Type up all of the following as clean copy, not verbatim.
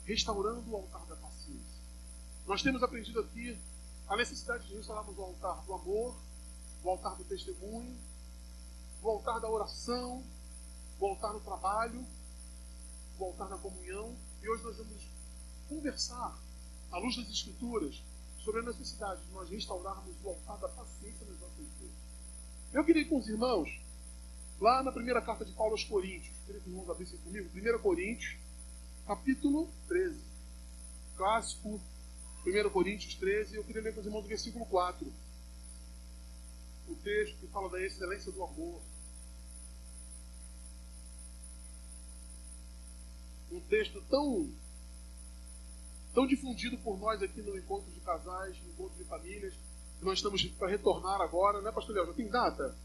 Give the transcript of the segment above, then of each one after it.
restaurando o altar da paciência. Nós temos aprendido aqui a necessidade de restaurarmos o altar do amor, o altar do testemunho, o altar da oração, o altar do trabalho, o altar da comunhão. E hoje nós vamos conversar, à luz das Escrituras, sobre a necessidade de nós restaurarmos o altar da paciência nas nossas vidas. Eu queria ir com os irmãos, lá na primeira carta de Paulo aos Coríntios. Queria que os irmãos abrissem comigo. 1 Coríntios, capítulo 13. Clássico, 1 Coríntios 13. Eu queria ler com os irmãos o versículo 4. O texto que fala da excelência do amor. Um texto tão difundido por nós aqui no encontro de casais, no encontro de famílias, que nós estamos para retornar agora, né, Pastor Eliel? Já tem data?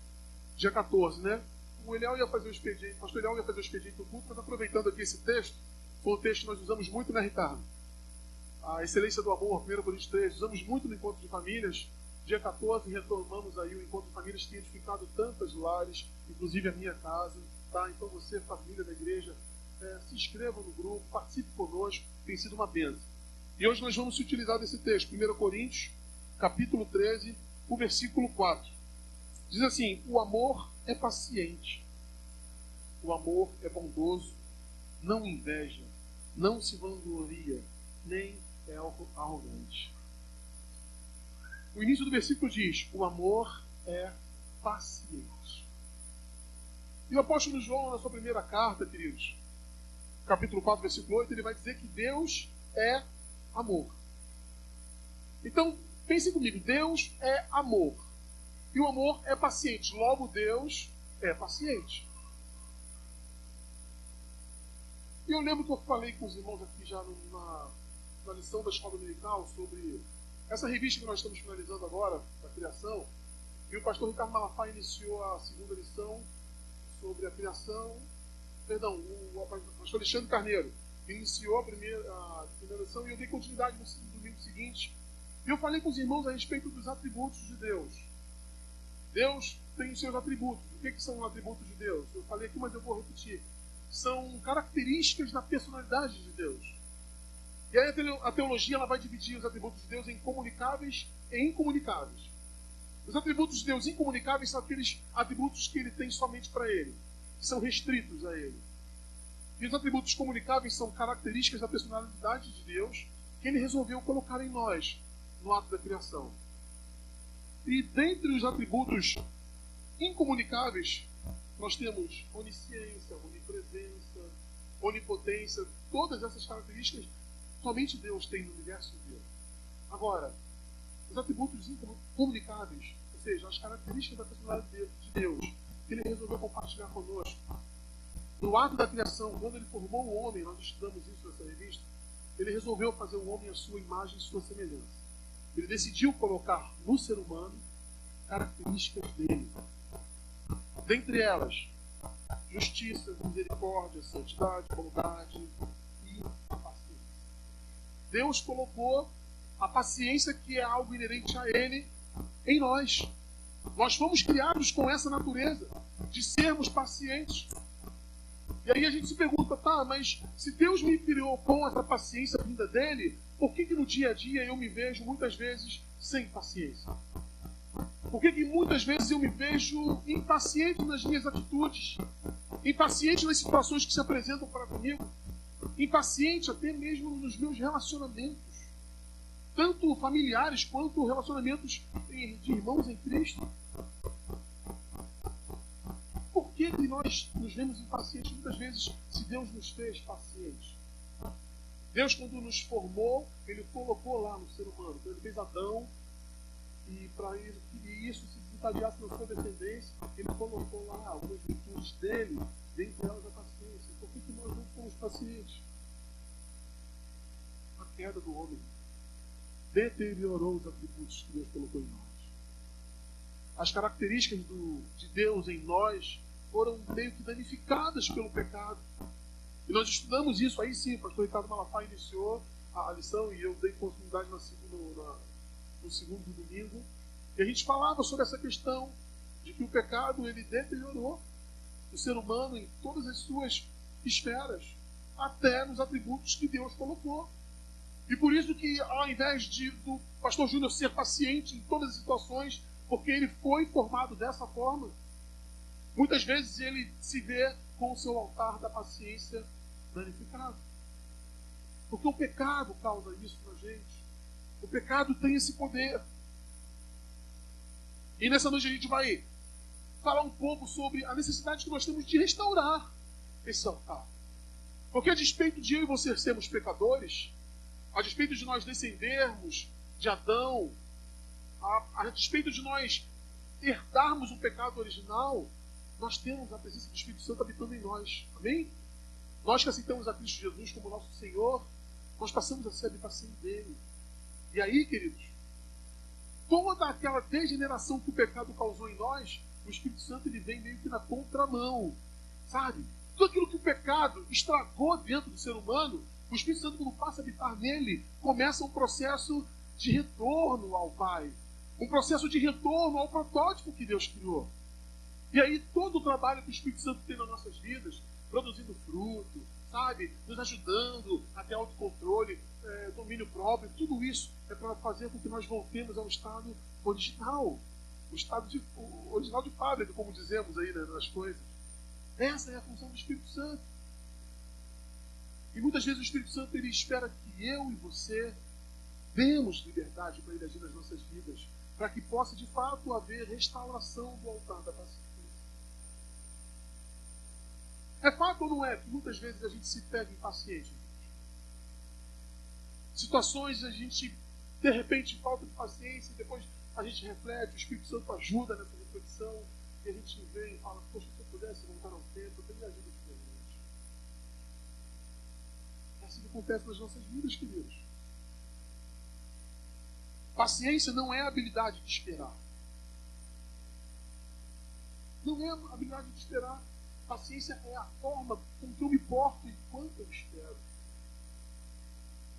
Dia 14, né? O Eliel ia fazer o expediente, o Pastor Eliel ia fazer o expediente do culto, mas aproveitando aqui esse texto, foi um texto que nós usamos muito, né, Ricardo? A excelência do amor, 1 Coríntios 13, usamos muito no encontro de famílias. Dia 14 retomamos aí o encontro de famílias que tem edificado tantas lares, inclusive a minha casa, tá? Então você, família da igreja, se inscreva no grupo, participe conosco, tem sido uma bênção. E hoje nós vamos se utilizar desse texto, 1 Coríntios, capítulo 13, o versículo 4. Diz assim: o amor é paciente, o amor é bondoso, não inveja, não se vangloria, nem é arrogante. O início do versículo diz: o amor é paciente. E o apóstolo João, na sua primeira carta, queridos, capítulo 4, versículo 8, ele vai dizer que Deus é amor. Então, pensem comigo, Deus é amor. E o amor é paciente. Logo, Deus é paciente. E eu lembro que eu falei com os irmãos aqui já na lição da escola dominical sobre essa revista que nós estamos finalizando agora, da criação. E o pastor Ricardo Malafaia iniciou a segunda lição sobre a criação. Perdão, o pastor Alexandre Carneiro iniciou a primeira lição e eu dei continuidade no domingo seguinte. E eu falei com os irmãos a respeito dos atributos de Deus. Deus tem os seus atributos. O que são os atributos de Deus? Eu falei aqui, mas eu vou repetir. São características da personalidade de Deus. E aí a teologia ela vai dividir os atributos de Deus em comunicáveis e incomunicáveis. Os atributos de Deus incomunicáveis são aqueles atributos que ele tem somente para ele, que são restritos a ele. E os atributos comunicáveis são características da personalidade de Deus que ele resolveu colocar em nós no ato da criação. E dentre os atributos incomunicáveis, nós temos onisciência, onipresença, onipotência. Todas essas características somente Deus tem no universo inteiro. Agora, os atributos incomunicáveis, ou seja, as características da personalidade de Deus, que ele resolveu compartilhar conosco. No ato da criação, quando ele formou o homem, nós estudamos isso nessa revista, ele resolveu fazer o homem à sua imagem e sua semelhança. Ele decidiu colocar no ser humano características dele. Dentre elas, justiça, misericórdia, santidade, bondade e paciência. Deus colocou a paciência, que é algo inerente a ele, em nós. Nós fomos criados com essa natureza de sermos pacientes. E aí a gente se pergunta, tá, mas se Deus me criou com essa paciência vinda dele, por que no dia a dia eu me vejo muitas vezes sem paciência? Por que muitas vezes eu me vejo impaciente nas minhas atitudes, impaciente nas situações que se apresentam para comigo, impaciente até mesmo nos meus relacionamentos, tanto familiares quanto relacionamentos de irmãos em Cristo? Por que nós nos vemos impacientes muitas vezes se Deus nos fez pacientes? Deus, quando nos formou, ele colocou lá no ser humano. Então, ele fez Adão, e para isso se desencadeasse na sua descendência, ele colocou lá algumas virtudes dele, dentre elas a paciência. Por que nós não somos pacientes? A queda do homem deteriorou os atributos que Deus colocou em nós. As características de Deus em nós foram meio que danificadas pelo pecado. E nós estudamos isso, aí sim, o pastor Ricardo Malafaia iniciou a lição e eu dei continuidade no segundo domingo. E a gente falava sobre essa questão de que o pecado ele deteriorou o ser humano em todas as suas esferas. até nos atributos que Deus colocou. E por isso que, ao invés do pastor Júnior ser paciente em todas as situações, porque ele foi formado dessa forma, muitas vezes ele se vê com o seu altar da paciência danificado. Porque o pecado causa isso na gente. O pecado tem esse poder. E nessa noite a gente vai falar um pouco sobre a necessidade que nós temos de restaurar esse altar. Porque a despeito de eu e você sermos pecadores, a despeito de nós descendermos de Adão, a despeito de nós herdarmos o pecado original, nós temos a presença do Espírito Santo habitando em nós. Amém? Nós que aceitamos a Cristo Jesus como nosso Senhor, nós passamos a ser a habitação dele. E aí, queridos, toda aquela degeneração que o pecado causou em nós, o Espírito Santo ele vem meio que na contramão, sabe? Tudo aquilo que o pecado estragou dentro do ser humano, o Espírito Santo, quando passa a habitar nele, começa um processo de retorno ao Pai, um processo de retorno ao protótipo que Deus criou. E aí todo o trabalho que o Espírito Santo tem nas nossas vidas, produzindo fruto, sabe? Nos ajudando a ter autocontrole, domínio próprio, tudo isso é para fazer com que nós voltemos ao estado original, o estado original de fábrica, como dizemos aí, né, nas coisas. Essa é a função do Espírito Santo. E muitas vezes o Espírito Santo ele espera que eu e você demos liberdade para ele agir nas nossas vidas, para que possa de fato haver restauração do altar da paciência. É fato ou não é que muitas vezes a gente se pega impaciente? Situações a gente, de repente, falta de paciência, e depois a gente reflete, o Espírito Santo ajuda nessa reflexão, e a gente vem e fala, poxa, se eu pudesse voltar ao tempo, eu teria agido diferente. É assim que acontece nas nossas vidas, queridos. Paciência não é a habilidade de esperar. Não é a habilidade de esperar. Paciência é a forma com que eu me porto enquanto eu espero.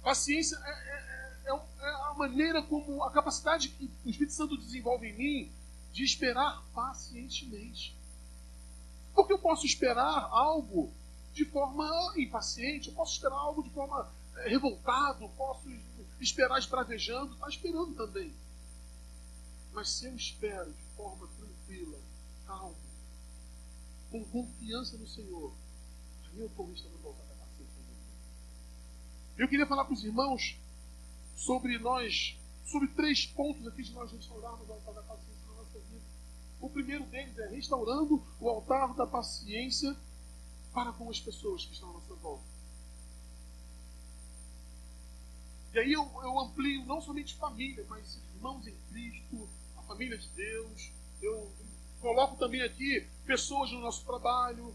Paciência é a maneira como, a capacidade que o Espírito Santo desenvolve em mim de esperar pacientemente. Porque eu posso esperar algo de forma impaciente, eu posso esperar algo de forma revoltado, posso esperar esbravejando, está esperando também. Mas se eu espero de forma tranquila, calma, com confiança no Senhor, aí eu estou restaurando o altar da paciência. Eu queria falar com os irmãos sobre 3 pontos aqui de nós restaurarmos o altar da paciência na nossa vida. O primeiro deles é restaurando o altar da paciência para com as pessoas que estão à nossa volta. E aí eu amplio não somente família, mas irmãos em Cristo, a família de Deus. Eu coloco também aqui pessoas no nosso trabalho.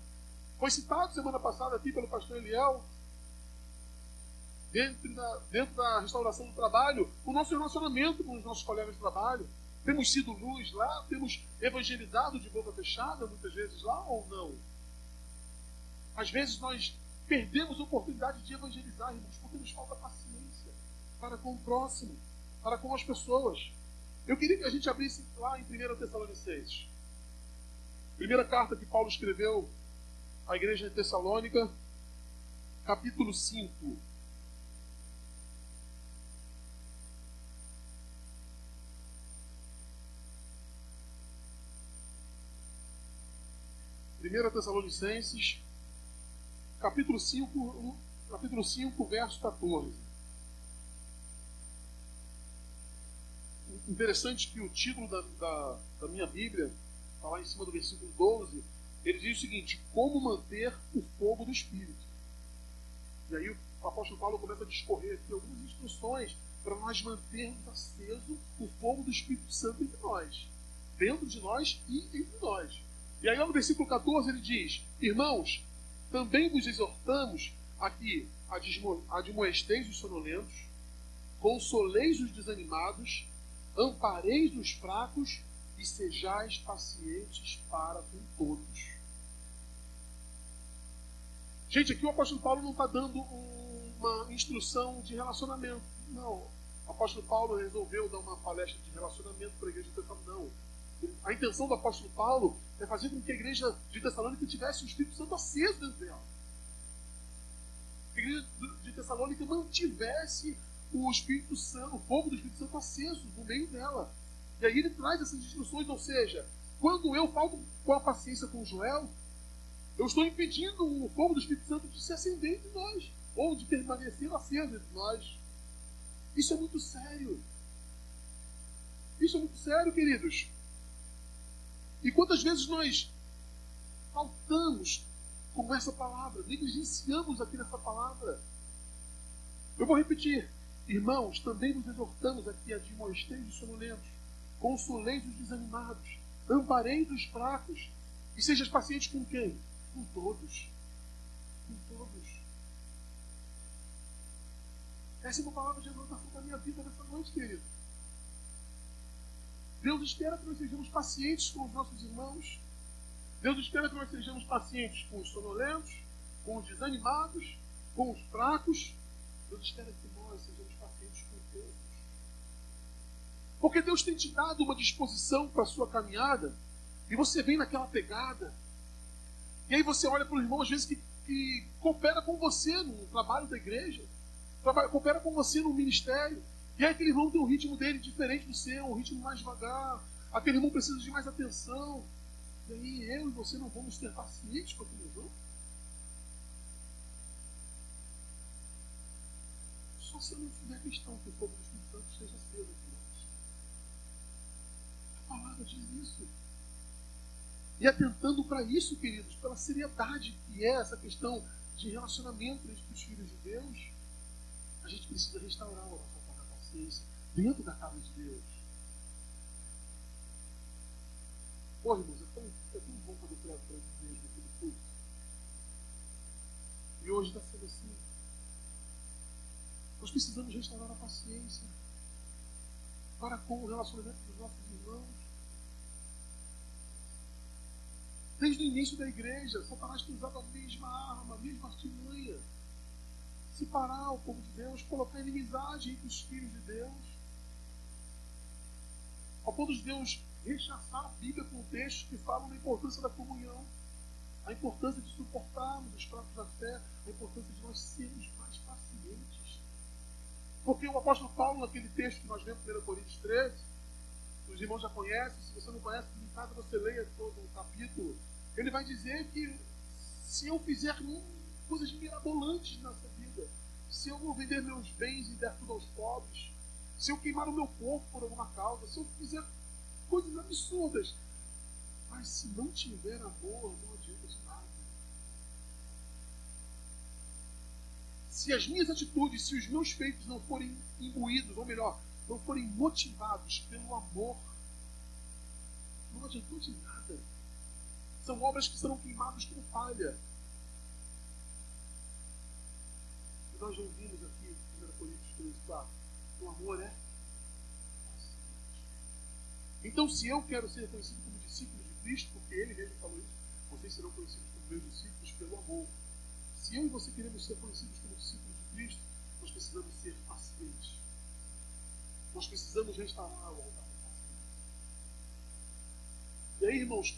Foi citado semana passada aqui pelo pastor Eliel, dentro da restauração do trabalho, o nosso relacionamento com os nossos colegas de trabalho. Temos sido luz lá, temos evangelizado de boca fechada muitas vezes lá ou não? Às vezes nós perdemos a oportunidade de evangelizar, irmãos, porque nos falta paciência para com o próximo, para com as pessoas. Eu queria que a gente abrisse lá em 1 Tessalonicenses. Primeira carta que Paulo escreveu à igreja de Tessalônica, capítulo 5. Primeira Tessalonicenses, capítulo 5, verso 14. Interessante que o título da minha Bíblia, está lá em cima do versículo 12, ele diz o seguinte: como manter o fogo do Espírito. E aí o apóstolo Paulo começa a discorrer aqui algumas instruções para nós mantermos aceso o fogo do Espírito Santo entre nós, dentro de nós e entre nós. E aí lá no versículo 14 ele diz: irmãos, também vos exortamos aqui admoesteis os sonolentos, consoleis os desanimados, ampareis os fracos e sejais pacientes para com todos. Gente, aqui o apóstolo Paulo não está dando uma instrução de relacionamento. Não. O apóstolo Paulo resolveu dar uma palestra de relacionamento para a igreja de Tessalônica. Não. A intenção do apóstolo Paulo é fazer com que a igreja de Tessalônica tivesse o Espírito Santo aceso dentro dela. a igreja de Tessalônica mantivesse o Espírito Santo, o fogo do Espírito Santo aceso no meio dela. E aí ele traz essas instruções, ou seja, quando eu falto com a paciência com Joel, eu estou impedindo o fogo do Espírito Santo de se acender entre nós, ou de permanecer aceso entre nós. Isso é muito sério. Isso é muito sério, queridos. E quantas vezes nós faltamos com essa palavra, negligenciamos aqui nessa palavra. Eu vou repetir. Irmãos, também nos exortamos aqui a admoesteis os sonolentos, consoleis os desanimados, ampareis os fracos, e sejas pacientes com quem? Com todos. Com todos. Essa é uma palavra de exortação da minha vida nessa noite, querido. Deus espera que nós sejamos pacientes com os nossos irmãos. Deus espera que nós sejamos pacientes com os sonolentos, com os desanimados, com os fracos. Deus espera que nós sejamos pacientes com todos. Porque Deus tem te dado uma disposição para a sua caminhada, e você vem naquela pegada. E aí você olha para o irmão, às vezes, que coopera com você no trabalho da igreja, coopera com você no ministério. E aí aquele irmão tem um ritmo dele diferente do seu, um ritmo mais devagar. Aquele irmão precisa de mais atenção. E aí eu e você não vamos ter paciência com aquele irmão? Só se eu não fizer questão que o fogo do Espírito Santo esteja aceso entre nós. A palavra diz isso. E atentando para isso, queridos, pela seriedade que é essa questão de relacionamento entre os filhos de Deus, a gente precisa restaurar a nossa própria paciência dentro da casa de Deus. Pô, irmãos, é tão bom quando eu prego para eles mesmo aquele culto. E hoje está sendo assim. Nós precisamos restaurar a paciência para com o relacionamento dos nossos irmãos. Desde o início da igreja, Satanás tem usado a mesma arma, a mesma artimanha. Separar o povo de Deus, colocar inimizade entre os filhos de Deus. Ao ponto de Deus rechaçar a Bíblia com textos que falam da importância da comunhão, a importância de suportarmos os fracos da fé, a importância de nós sermos mais pacientes. Porque o apóstolo Paulo, naquele texto que nós vemos em 1 Coríntios 13, os irmãos já conhecem, se você não conhece, em casa você leia todo o capítulo, ele vai dizer que se eu fizer coisas mirabolantes nessa vida, se eu não vender meus bens e der tudo aos pobres, se eu queimar o meu corpo por alguma causa, se eu fizer coisas absurdas, mas se não tiver amor, não adianta de nada. Se as minhas atitudes, se os meus feitos não forem imbuídos, ou melhor, não forem motivados pelo amor, não adiantou de nada. São obras que serão queimadas com palha. E nós já ouvimos aqui, em 1 Coríntios 13, 4, o amor é paciente. Então, se eu quero ser reconhecido como discípulo de Cristo, porque Ele mesmo falou isso, vocês serão conhecidos como meus discípulos pelo amor. Se eu e você queremos ser conhecidos como discípulos de Cristo, nós precisamos ser pacientes. Nós precisamos restaurar o altar da paciência. E aí, irmãos,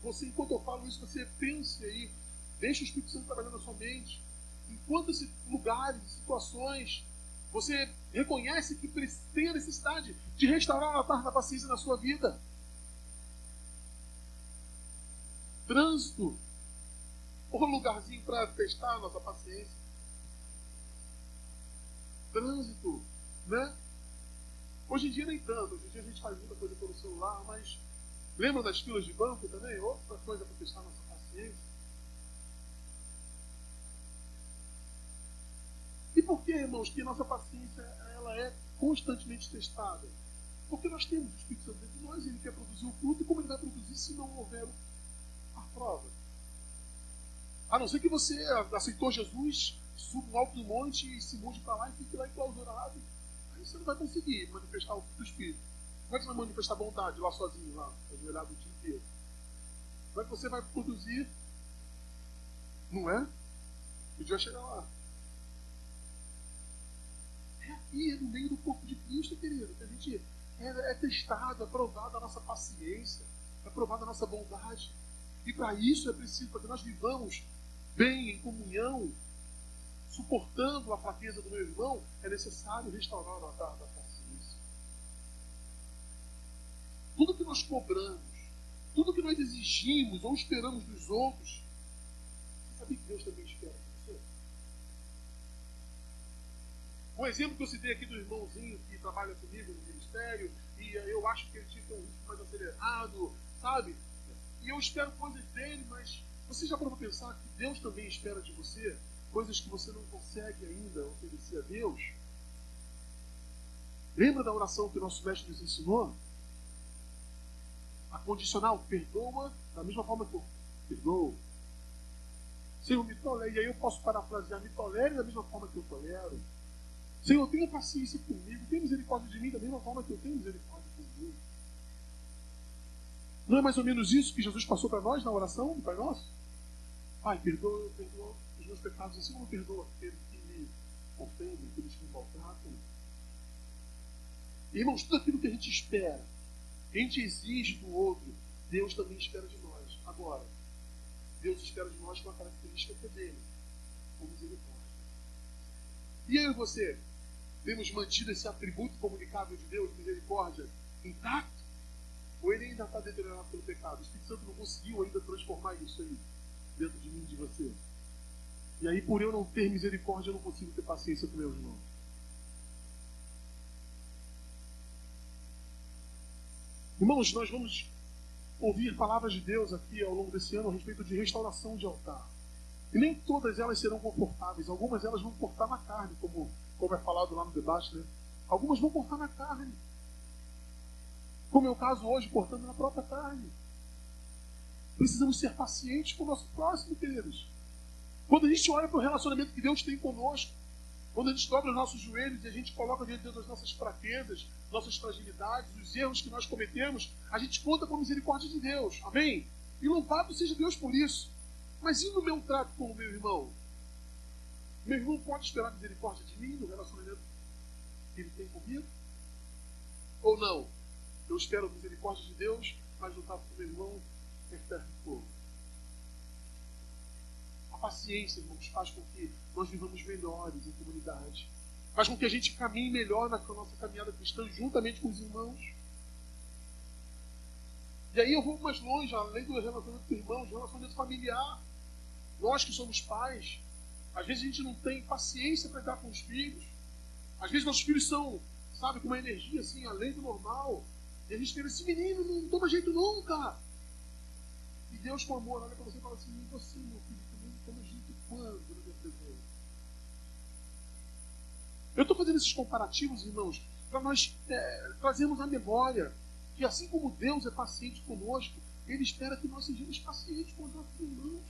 você, enquanto eu falo isso, você pense aí, deixa o Espírito Santo trabalhando na sua mente. Em quantos lugares, situações, você reconhece que tem a necessidade de restaurar o altar da paciência na sua vida? Trânsito, ou lugarzinho para testar a nossa paciência. Trânsito, né? Hoje em dia nem tanto, hoje em dia a gente faz muita coisa pelo celular, mas lembra das filas de banco também? Outra coisa para testar a nossa paciência. E por que, irmãos, que a nossa paciência ela é constantemente testada? Porque nós temos o Espírito Santo dentro de nós, ele quer produzir o fruto, e como ele vai produzir se não houver a prova? A não ser que você aceitou Jesus, suba no alto do monte e se mude para lá e fique lá enclausurado. Aí você não vai conseguir manifestar o fruto do Espírito. Como é que você vai manifestar bondade lá sozinho, lá, ajoelhado o dia inteiro? Como é que você vai produzir? Não é? O dia vai chegar lá. É aqui, no meio do corpo de Cristo, querido, que a gente é testado, é provado a nossa paciência, é provada a nossa bondade. E para isso é preciso, para que nós vivamos bem, em comunhão, suportando a fraqueza do meu irmão, é necessário restaurar o altar da paciência. Tudo que nós cobramos, tudo que nós exigimos ou esperamos dos outros, você sabia que Deus também espera de você? O exemplo que eu citei aqui do irmãozinho que trabalha comigo no ministério, e eu acho que ele tinha que ter um ritmo mais acelerado, sabe? E eu espero coisas dele, mas você já parou para pensar que Deus também espera de você coisas que você não consegue ainda oferecer a Deus? Lembra da oração que o nosso mestre nos ensinou? A condicional, perdoa da mesma forma que eu perdoo. Senhor, me tolere, e aí eu posso parafrasear, me tolere da mesma forma que eu tolero. Senhor, tenha paciência comigo, tenha misericórdia de mim da mesma forma que eu tenho misericórdia comigo. Não é mais ou menos isso que Jesus passou para nós na oração do Pai Nosso? Pai, perdoa os meus pecados, assim como perdoa aqueles que me ofendem, aqueles que me maltratam. Irmãos, tudo aquilo que a gente espera, que a gente exige do outro, Deus também espera de nós. Agora, Deus espera de nós com a característica que é dele, com misericórdia. E eu e você, temos mantido esse atributo comunicável de Deus, misericórdia, intacto? Ou ele ainda está deteriorado pelo pecado? O Espírito Santo não conseguiu ainda transformar isso aí dentro de mim e de você. E aí, por eu não ter misericórdia, eu não consigo ter paciência com meus irmãos. Irmãos, nós vamos ouvir palavras de Deus aqui ao longo desse ano a respeito de restauração de altar. E nem todas elas serão confortáveis. Algumas elas vão cortar na carne, como é falado lá no debate, né? Algumas vão cortar na carne. Como é o caso hoje, cortando na própria carne. Precisamos ser pacientes com o nosso próximo, queridos. Quando a gente olha para o relacionamento que Deus tem conosco, quando a gente dobra os nossos joelhos e a gente coloca diante de Deus as nossas fraquezas, nossas fragilidades, os erros que nós cometemos, a gente conta com a misericórdia de Deus. Amém? E louvado seja Deus por isso. Mas e no meu trato com o meu irmão? Meu irmão pode esperar misericórdia de mim no relacionamento que ele tem comigo? Ou não? Eu espero a misericórdia de Deus, mas no trato com o meu irmão é ferro e fogo. A paciência, irmãos, faz com que nós vivamos melhores em comunidade. Faz com que a gente caminhe melhor na nossa caminhada cristã, juntamente com os irmãos. E aí eu vou mais longe, além do relacionamento com irmãos, relacionamento familiar. Nós que somos pais, às vezes a gente não tem paciência para lidar com os filhos. Às vezes nossos filhos são, sabe, com uma energia assim, além do normal. E a gente tem esse menino, não toma jeito nunca. E Deus com amor olha para você e fala assim, e você, meu filho, também não toma jeito quando na minha presença? Eu estou fazendo esses comparativos, irmãos, para nós trazermos à memória que assim como Deus é paciente conosco, Ele espera que nós sejamos pacientes com os nossos irmãos.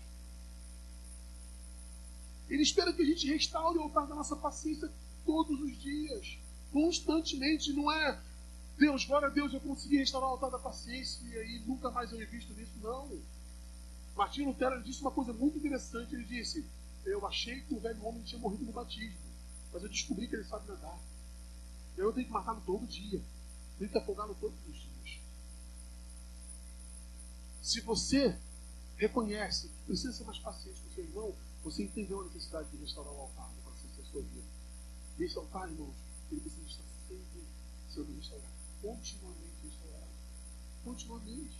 Ele espera que a gente restaure o altar da nossa paciência todos os dias, constantemente. Não é, Deus, glória a Deus, eu consegui restaurar o altar da paciência e aí nunca mais eu he visto nisso. Não. Martinho Lutero disse uma coisa muito interessante. Ele disse, eu achei que o velho homem tinha morrido no batismo, mas eu descobri que ele sabe nadar. Eu tenho que matá-lo todo dia. Tenho que afogá-lo todos os dias. Se você reconhece que precisa ser mais paciente com o seu irmão, você entendeu a necessidade de restaurar o altar da paciência da sua vida. E esse altar, irmãos, ele precisa estar sempre sendo restaurado. Continuamente restaurado. Continuamente.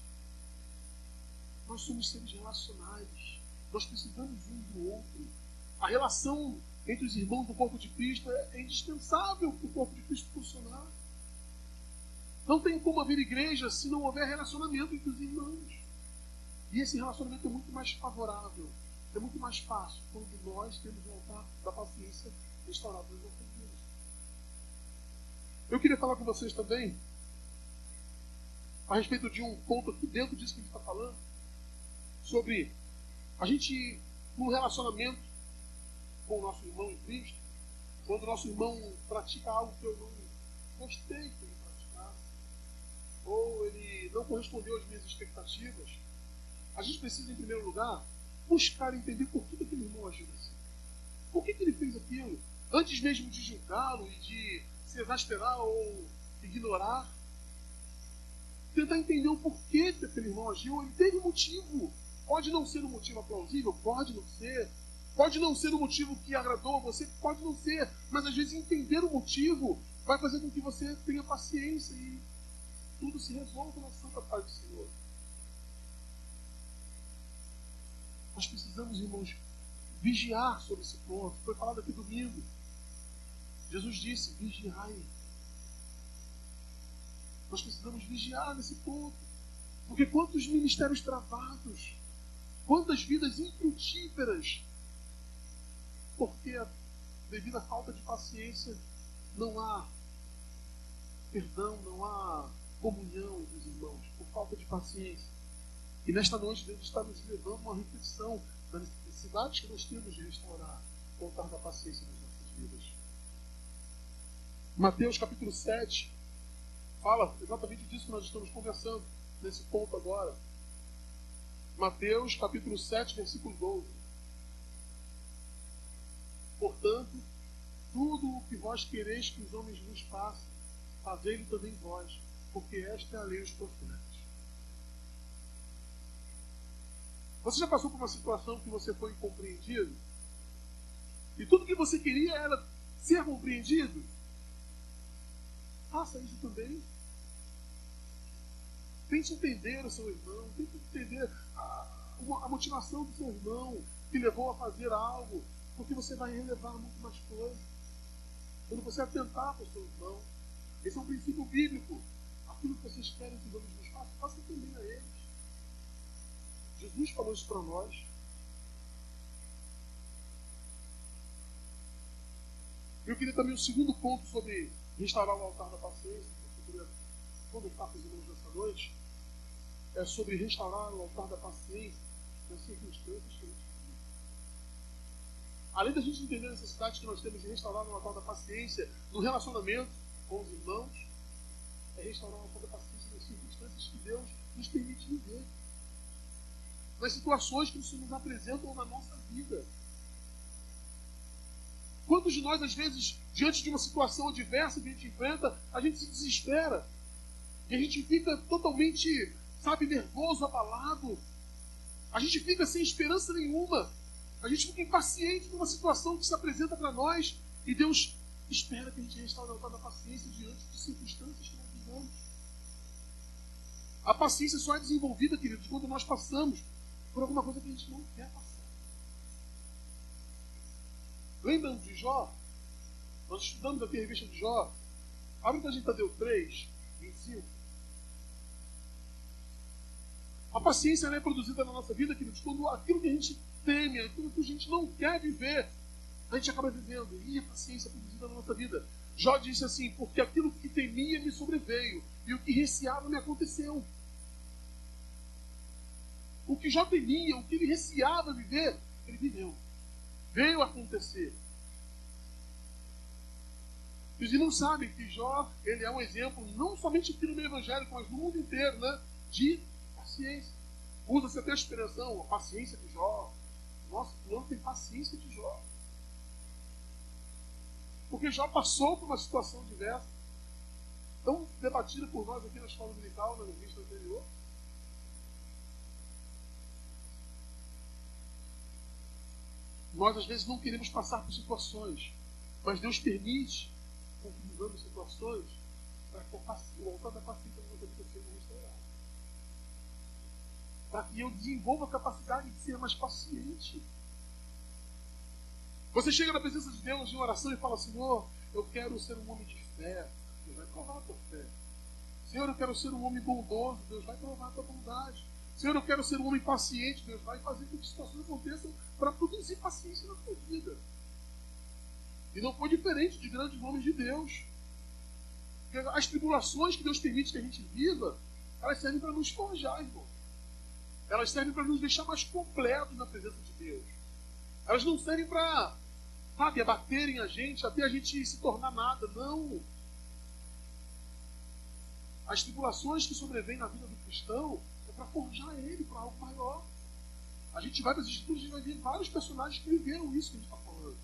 Nós somos seres relacionais. Nós precisamos um do outro. A relação entre os irmãos do corpo de Cristo é indispensável para o corpo de Cristo funcionar. Não tem como haver igreja se não houver relacionamento entre os irmãos. E esse relacionamento é muito mais favorável, é muito mais fácil quando nós temos o altar da paciência restaurado nas nossas vidas. Eu queria falar com vocês também a respeito de um ponto aqui dentro disso que a gente está falando, sobre a gente, no relacionamento com o nosso irmão em Cristo, quando o nosso irmão pratica algo que eu não gostei que ele praticasse, ou ele não correspondeu às minhas expectativas, a gente precisa, em primeiro lugar, buscar entender por que aquele irmão agiu assim. Por que ele fez aquilo? Antes mesmo de julgá-lo e de se exasperar ou ignorar, tentar entender o porquê que aquele irmão agiu. Ele teve um motivo. Pode não ser um motivo plausível, pode não ser. Pode não ser o motivo que agradou a você, pode não ser, mas às vezes entender o motivo vai fazer com que você tenha paciência e tudo se resolva na santa paz do Senhor. Nós precisamos, irmãos, vigiar sobre esse ponto. Foi falado aqui domingo. Jesus disse, vigiai. Nós precisamos vigiar nesse ponto. Porque quantos ministérios travados, quantas vidas infrutíferas, porque devido à falta de paciência não há perdão, não há comunhão dos irmãos, por falta de paciência. E nesta noite Deus está nos levando a uma reflexão da necessidade que nós temos de restaurar o altar da paciência nas nossas vidas. Mateus capítulo 7 fala exatamente disso que nós estamos conversando nesse ponto agora. Mateus capítulo 7, versículo 12. Portanto, tudo o que vós quereis que os homens vos façam, fazei-lo também vós, porque esta é a lei dos profetas. Você já passou por uma situação que você foi incompreendido? E tudo que você queria era ser compreendido? Faça isso também. Tente entender o seu irmão, tente entender a motivação do seu irmão que levou a fazer algo, porque você vai relevar muito mais coisas. Quando você atentar para o seu irmão, esse é um princípio bíblico. Aquilo que vocês querem que os homens nos façam, façam também a eles. Jesus falou isso para nós. Eu queria também um segundo ponto sobre restaurar o altar da paciência, que eu queria conversar com os irmãos nessa noite, é sobre restaurar o altar da paciência nas circunstâncias que a gente vive. Além da gente entender a necessidade que nós temos de restaurar o altar da paciência no relacionamento com os irmãos, é restaurar o altar da paciência nas circunstâncias que Deus nos permite viver, nas situações que se nos apresentam na nossa vida. Quantos de nós, às vezes, diante de uma situação adversa que a gente enfrenta, a gente se desespera. E a gente fica totalmente, nervoso, abalado. A gente fica sem esperança nenhuma. A gente fica impaciente numa situação que se apresenta para nós. E Deus espera que a gente restaure o altar da paciência diante de circunstâncias que nós vivamos. A paciência só é desenvolvida, queridos, quando nós passamos por alguma coisa que a gente não quer passar. Lembram de Jó? Nós estudamos aqui a revista de Jó. Abre para a gente Tadeu 3, 25. A paciência é produzida na nossa vida, queridos, quando aquilo que a gente teme, aquilo que a gente não quer viver, a gente acaba vivendo. E a paciência é produzida na nossa vida. Jó disse assim, porque aquilo que temia me sobreveio, e o que receava me aconteceu. O que Jó temia, o que ele receava viver, ele viveu. Veio acontecer. E os irmãos sabem que Jó, ele é um exemplo, não somente aqui no meio evangélico, mas no mundo inteiro, de paciência. Usa-se até a expressão, a paciência de Jó. Nossa, o fulano tem paciência de Jó. Porque Jó passou por uma situação diversa, tão debatida por nós aqui na escola dominical, na revista anterior. Nós, às vezes, não queremos passar por situações, mas Deus permite que vivamos situações para que o altar da paciência na nossa vida seja restaurado. Para que eu desenvolva a capacidade de ser mais paciente. Você chega na presença de Deus em oração e fala, Senhor, eu quero ser um homem de fé. Deus vai provar a tua fé. Senhor, eu quero ser um homem bondoso. Deus vai provar a tua bondade. Senhor, eu quero ser um homem paciente. Deus vai fazer com que situações aconteçam para produzir paciência na tua vida. E não foi diferente de grandes homens de Deus. Porque as tribulações que Deus permite que a gente viva, elas servem para nos forjar, irmão. Elas servem para nos deixar mais completos na presença de Deus. Elas não servem para, abaterem a gente, até a gente se tornar nada. Não. As tribulações que sobrevêm na vida do cristão é para forjar ele para algo maior. A gente vai para as escrituras e vai ver vários personagens que viveram isso que a gente está falando.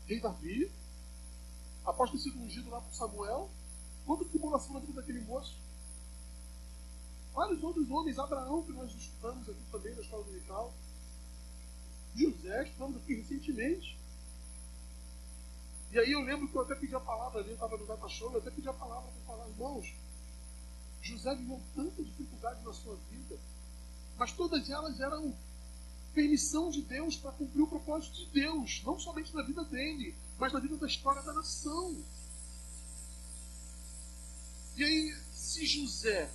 Rei Davi, após ter sido ungido lá por Samuel, quanta tribulação na vida daquele moço. Vários outros homens, Abraão, que nós estudamos aqui também na escola dominical. José, estudamos aqui recentemente. E aí eu lembro que eu até pedi a palavra ali, eu estava no Data Show, eu até pedi a palavra para falar, irmãos, José viveu tanta dificuldade na sua vida, mas todas elas eram permissão de Deus para cumprir o propósito de Deus, não somente na vida dele, mas na vida da história da nação. E aí, se José,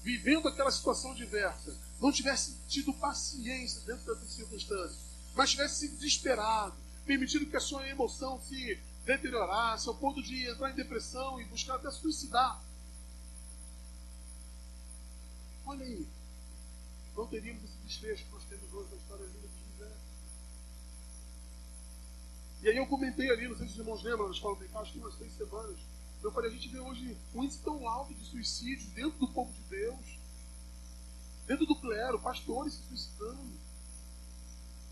vivendo aquela situação diversa, não tivesse tido paciência dentro dessas circunstâncias, mas tivesse sido desesperado, permitindo que a sua emoção se deteriorasse, ao ponto de entrar em depressão e buscar até suicidar. Olha aí, não teríamos esse desfecho que nós temos hoje na história linda de José. E aí eu comentei ali, não sei se os irmãos lembram, na escola de acho que umas 3 semanas, eu falei, a gente vê hoje um índice tão alto de suicídios dentro do povo de Deus, dentro do clero, pastores se suicidando,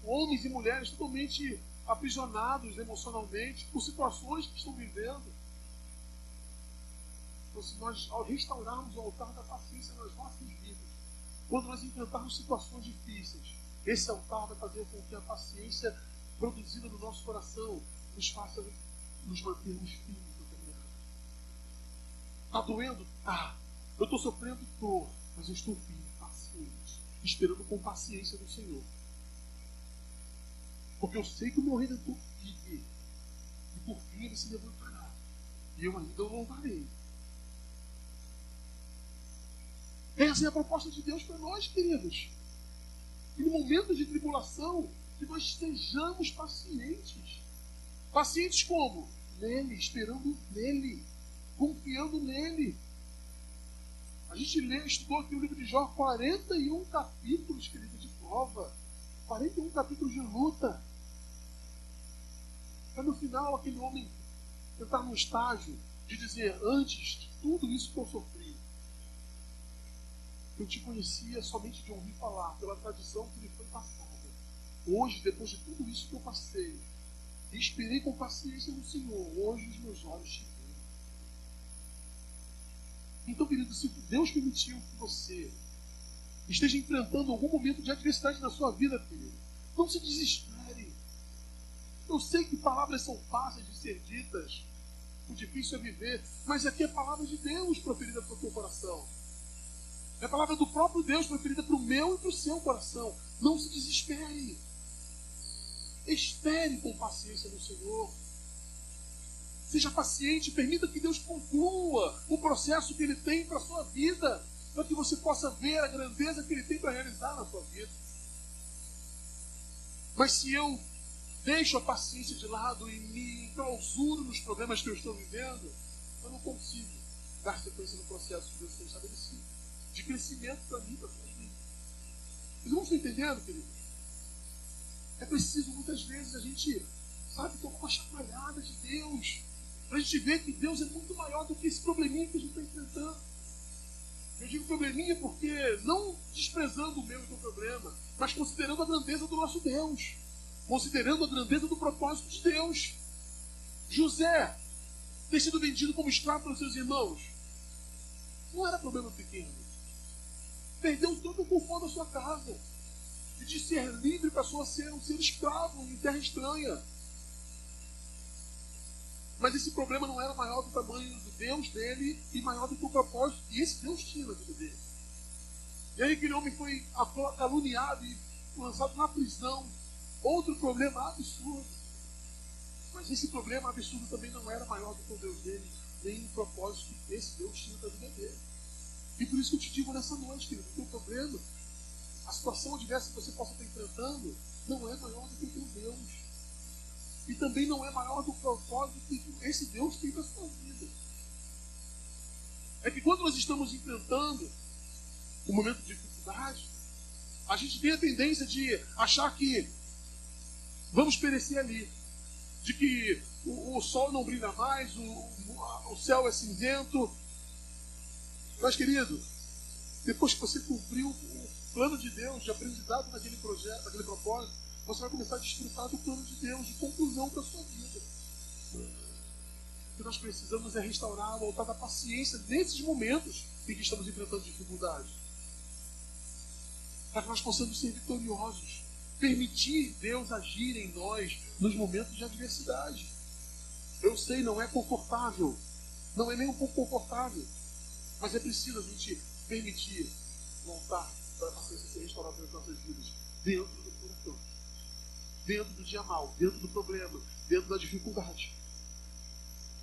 homens e mulheres totalmente aprisionados emocionalmente por situações que estão vivendo. Então, se nós restaurarmos o altar da paciência nas nossas vidas, quando nós enfrentarmos situações difíceis, esse altar vai fazer com que a paciência produzida no nosso coração nos faça nos mantermos firmes no caminhar. Está doendo? Tá. Eu estou sofrendo? Estou. Mas eu estou firme, paciente, esperando com paciência do Senhor. Porque eu sei que o meu Redentor vive. E por fim ele se levantará. E eu ainda o louvarei. Essa é a proposta de Deus para nós, queridos. E no momento de tribulação, que nós sejamos pacientes. Pacientes como? Nele, esperando nele, confiando nele. A gente estudou aqui o livro de Jó, 41 capítulos, querido, de prova. 41 capítulos de luta. Para no final aquele homem entrar num estágio de dizer, antes de tudo isso que eu sofri, eu te conhecia somente de ouvir falar, pela tradição que me foi passada. Hoje, depois de tudo isso que eu passei, e esperei com paciência no Senhor, hoje os meus olhos te veem. Então, querido, se Deus permitiu que você esteja enfrentando algum momento de adversidade na sua vida, querido, não se desespere. Eu sei que palavras são fáceis de ser ditas, o difícil é viver, mas aqui é a palavra de Deus proferida para o teu coração. É a palavra do próprio Deus proferida para o meu e para o seu coração. Não se desespere. Espere com paciência no Senhor. Seja paciente, permita que Deus conclua o processo que Ele tem para a sua vida, para que você possa ver a grandeza que Ele tem para realizar na sua vida. Mas se eu deixo a paciência de lado e me enclausuro nos problemas que eu estou vivendo, eu não consigo dar sequência no processo que Deus tem estabelecido, de crescimento para mim, para a sua vida. Vocês não estão entendendo, querido? É preciso, muitas vezes, a gente, sabe, tomar uma chacoalhada de Deus, para a gente ver que Deus é muito maior do que esse probleminha que a gente está enfrentando. Eu digo probleminha porque, não desprezando o meu e o teu problema, mas considerando a grandeza do nosso Deus, considerando a grandeza do propósito de Deus. José ter sido vendido como escravo pelos seus irmãos não era problema pequeno. Perdeu todo o conforto da sua casa, e de ser livre passou a ser um ser escravo em terra estranha. Mas esse problema não era maior do tamanho do Deus dele e maior do que o propósito que esse Deus tinha na vida dele. E aí aquele homem foi caluniado e lançado na prisão. Outro problema absurdo. Mas esse problema absurdo também não era maior do que o Deus dele, nem o propósito que esse Deus tinha na vida dele. E por isso que eu te digo nessa noite, querido, o teu problema, a situação adversa que você possa estar enfrentando, não é maior do que o teu Deus. E também não é maior do propósito que esse Deus tem para a sua vida. É que quando nós estamos enfrentando um momento de dificuldade, a gente tem a tendência de achar que vamos perecer ali, de que o sol não brilha mais, o céu é cinzento. Mas, querido, depois que você cumpriu o plano de Deus, de aprendizado naquele projeto, naquele propósito, você vai começar a desfrutar do plano de Deus, de conclusão para a sua vida. O que nós precisamos é restaurar o altar da paciência nesses momentos em que estamos enfrentando dificuldades, para que nós possamos ser vitoriosos, permitir Deus agir em nós nos momentos de adversidade. Eu sei, não é confortável, não é nem um pouco confortável, mas é preciso a gente permitir voltar para a paciência ser restaurada nas nossas vidas, dentro do furacão, dentro do dia mau, dentro do problema, dentro da dificuldade.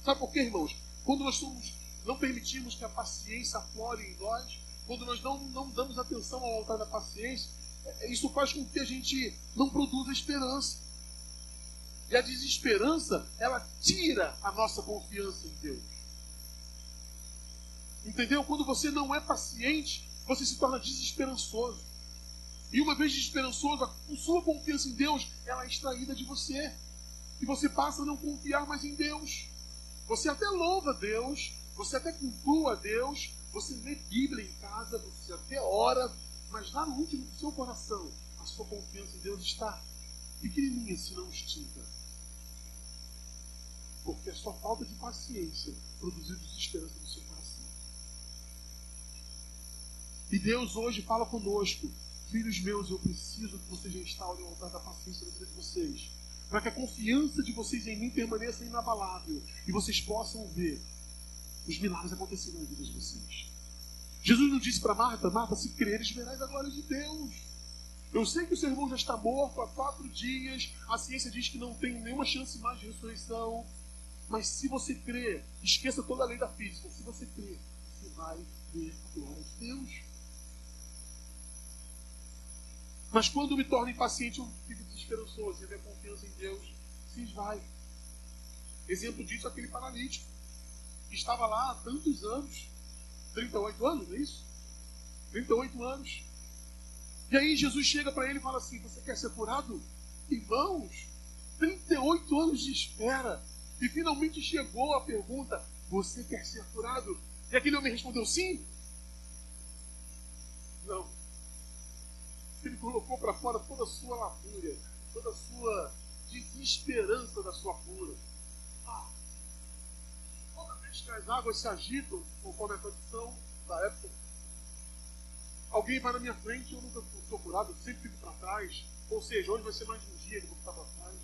Sabe por quê, irmãos? Quando nós não permitimos que a paciência aflore em nós, quando nós não damos atenção ao altar da paciência, isso faz com que a gente não produza esperança. E a desesperança, ela tira a nossa confiança em Deus. Entendeu? Quando você não é paciente, você se torna desesperançoso. E uma vez desesperançoso, a sua confiança em Deus, ela é extraída de você. E você passa a não confiar mais em Deus. Você até louva a Deus, você até cultua a Deus, você lê Bíblia em casa, você até ora, mas lá no íntimo do seu coração, a sua confiança em Deus está pequenininha, se não extinta. Porque a sua falta de paciência produziu desesperança no seu coração. E Deus hoje fala conosco: filhos meus, eu preciso que vocês restaurem o altar da paciência na vida de vocês, para que a confiança de vocês em mim permaneça inabalável e vocês possam ver os milagres acontecerem na vida de vocês. Jesus não disse para Marta: Marta, se creres, verás a glória de Deus. Eu sei que o seu irmão já está morto há 4 dias, a ciência diz que não tem nenhuma chance mais de ressurreição, mas se você crer, esqueça toda a lei da física, se você crer, você vai ver a glória de Deus. Mas quando eu me torno impaciente, eu fico desesperançoso, e a minha confiança em Deus se esvai. Exemplo disso é aquele paralítico, que estava lá há tantos anos, 38 anos, não é isso? 38 anos. E aí Jesus chega para ele e fala assim: você quer ser curado? Irmãos, 38 anos de espera, e finalmente chegou a pergunta: você quer ser curado? E aquele homem respondeu sim? Não. Ele colocou para fora toda a sua lamúria, toda a sua desesperança da sua cura. Toda vez que as águas se agitam, conforme a tradição da época, alguém vai na minha frente e eu nunca sou curado, eu sempre fico para trás. Ou seja, hoje vai ser mais um dia que eu vou ficar para trás.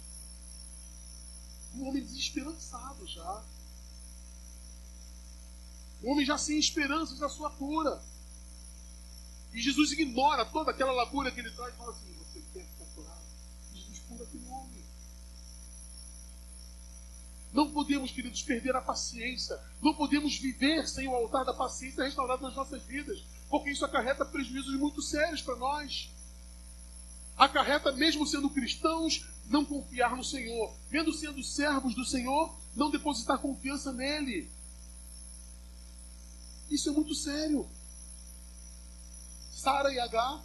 Um homem desesperançado já. Um homem já sem esperanças da sua cura. E Jesus ignora toda aquela lamúria que ele traz e fala assim: você quer ficar curado? Jesus cura aquele homem. Não podemos, queridos, perder a paciência. Não podemos viver sem o altar da paciência restaurado nas nossas vidas, porque isso acarreta prejuízos muito sérios para nós. Acarreta, mesmo sendo cristãos, não confiar no Senhor. Mesmo sendo servos do Senhor, não depositar confiança nele. Isso é muito sério. Sara e Agar,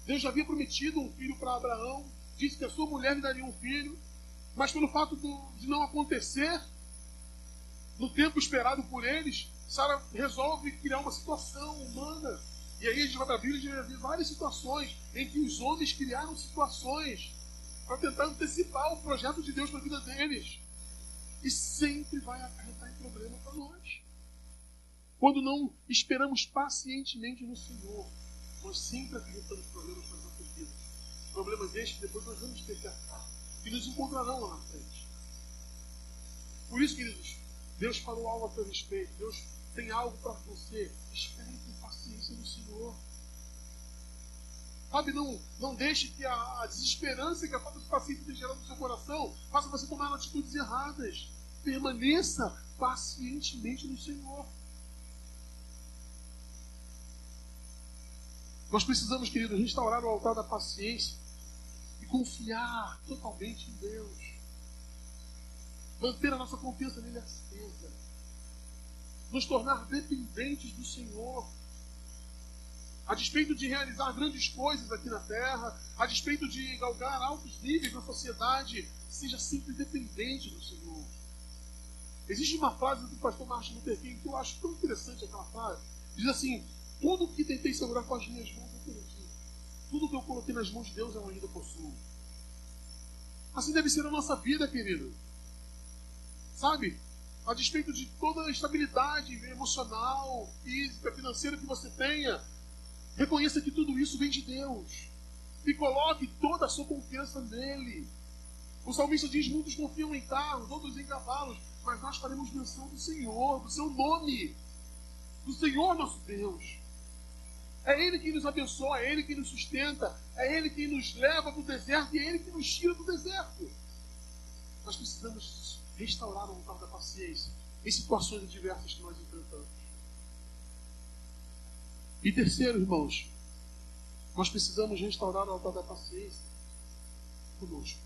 Deus já havia prometido um filho para Abraão, disse que a sua mulher lhe daria um filho, mas pelo fato de não acontecer no tempo esperado por eles, Sara resolve criar uma situação humana. E aí a gente vai para a Bíblia e a gente vai ver várias situações em que os homens criaram situações para tentar antecipar o projeto de Deus para a vida deles. E sempre vai acarretar em problema para nós. Quando não esperamos pacientemente no Senhor, nós sempre acarretamos problemas para as nossas vidas. Problemas estes que depois nós vamos ter que acabar, que nos encontrarão lá na frente. Por isso, queridos, Deus falou algo a seu respeito. Deus tem algo para você. Espere com paciência no Senhor. Sabe, não deixe que a desesperança que a falta de paciência tenha gerado no seu coração faça você tomar atitudes erradas. Permaneça pacientemente no Senhor. Nós precisamos, querido, restaurar o altar da paciência e confiar totalmente em Deus. Manter a nossa confiança nele acesa. Nos tornar dependentes do Senhor. A despeito de realizar grandes coisas aqui na terra, a despeito de galgar altos níveis na sociedade, seja sempre dependente do Senhor. Existe uma frase do pastor Martin Luther King que eu acho tão interessante, aquela frase. Diz assim: tudo que tentei segurar com as minhas mãos eu perdi. Tudo que eu coloquei nas mãos de Deus eu ainda possuo. Assim deve ser a nossa vida, querido. Sabe? A despeito de toda a estabilidade emocional, física, financeira que você tenha, reconheça que tudo isso vem de Deus. e coloque toda a sua confiança nele. O salmista diz: muitos confiam em carros, outros em cavalos, mas nós faremos menção do Senhor, do seu nome, do Senhor nosso Deus. É Ele que nos abençoa, é Ele que nos sustenta, é Ele que nos leva para o deserto e é Ele que nos tira do deserto. Nós precisamos restaurar o altar da paciência em situações adversas que nós enfrentamos. E terceiro, irmãos, nós precisamos restaurar o altar da paciência conosco.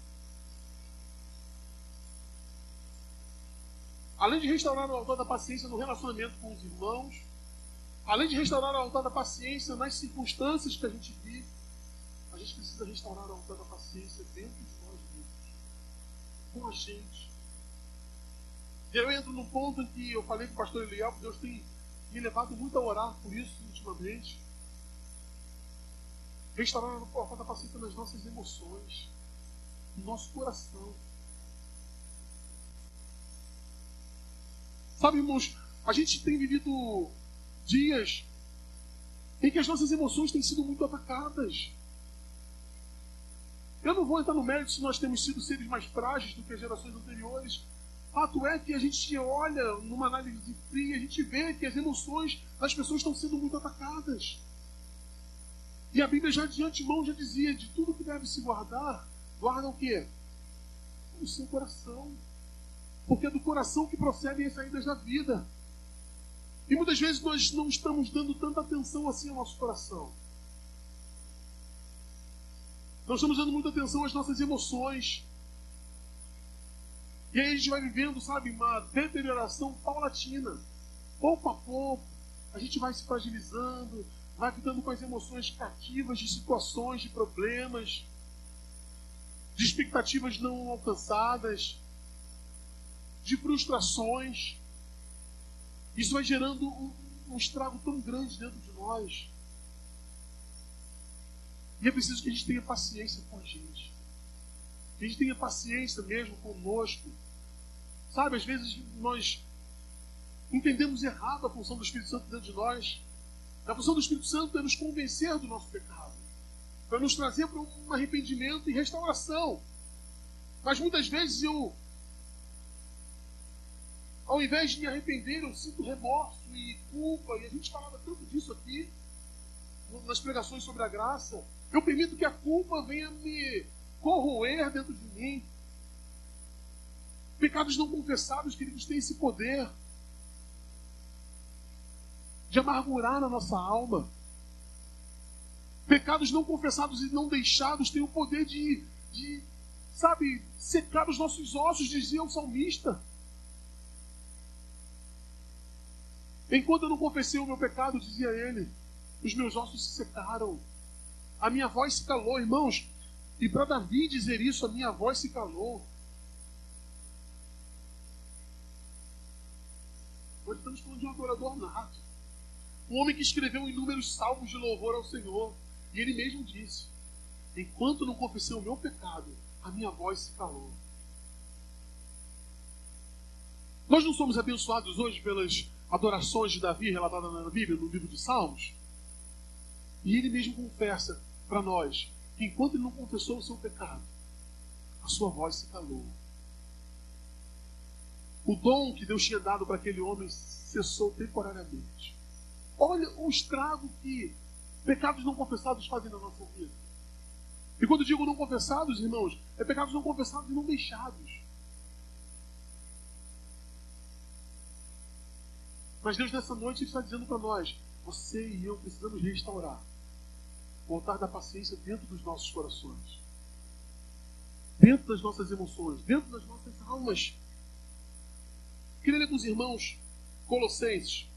Além de restaurar o altar da paciência no relacionamento com os irmãos, além de restaurar o altar da paciência nas circunstâncias que a gente vive, a gente precisa restaurar o altar da paciência dentro de nós mesmos, com a gente. E eu entro num ponto em que eu falei com o pastor Eliel, que Deus tem me levado muito a orar por isso ultimamente. Restaurar o altar da paciência nas nossas emoções, no nosso coração. Sabe, irmãos, a gente tem vivido dias em que as nossas emoções têm sido muito atacadas. Eu não vou entrar no mérito se nós temos sido seres mais frágeis do que as gerações anteriores. Fato é que a gente olha numa análise fria, a gente vê que as emoções das pessoas estão sendo muito atacadas. E a Bíblia já de antemão já dizia: de tudo que deve se guardar, guarda o quê? O seu coração. Porque é do coração que procedem as saídas da vida. E muitas vezes nós não estamos dando tanta atenção assim ao nosso coração. Não estamos dando muita atenção às nossas emoções. E aí a gente vai vivendo, sabe, uma deterioração paulatina. Pouco a pouco, a gente vai se fragilizando, vai ficando com as emoções cativas de situações, de problemas, de expectativas não alcançadas, de frustrações. Isso vai gerando um estrago tão grande dentro de nós. E é preciso que a gente tenha paciência com a gente. Que a gente tenha paciência mesmo conosco. Sabe, às vezes nós entendemos errado a função do Espírito Santo dentro de nós. A função do Espírito Santo é nos convencer do nosso pecado, para nos trazer para um arrependimento e restauração. Mas muitas vezes eu, ao invés de me arrepender, eu sinto remorso e culpa. E a gente falava tanto disso aqui nas pregações sobre a graça. Eu permito que a culpa venha me corroer dentro de mim. Pecados não confessados, queridos, têm esse poder de amargurar na nossa alma. Pecados não confessados e não deixados têm o poder de sabe, secar os nossos ossos, dizia o salmista. Enquanto eu não confessei o meu pecado, dizia ele, os meus ossos se secaram. A minha voz se calou, irmãos. E para Davi dizer isso, a minha voz se calou. Nós estamos falando de um adorador nato. Um homem que escreveu inúmeros salmos de louvor ao Senhor. E ele mesmo disse: enquanto não confessei o meu pecado, a minha voz se calou. Nós não somos abençoados hoje pelas adorações de Davi relatadas na Bíblia, no livro de Salmos? E ele mesmo confessa para nós que enquanto ele não confessou o seu pecado, a sua voz se calou. O dom que Deus tinha dado para aquele homem cessou temporariamente. Olha o estrago que pecados não confessados fazem na nossa vida. E quando eu digo não confessados, irmãos, é pecados não confessados e não deixados. Mas Deus nessa noite está dizendo para nós: você e eu precisamos restaurar o altar da paciência dentro dos nossos corações, dentro das nossas emoções, dentro das nossas almas. Queria ler com os irmãos Colossenses.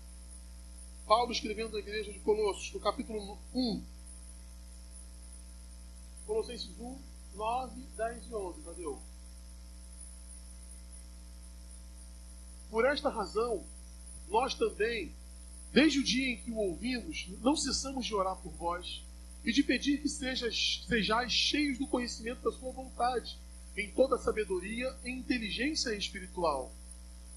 Paulo escrevendo à igreja de Colossos, no capítulo 1. Colossenses 1, 9, 10 e 11. Tadeu. Por esta razão, nós também, desde o dia em que o ouvimos, não cessamos de orar por vós e de pedir que sejais cheios do conhecimento da sua vontade, em toda sabedoria e inteligência espiritual,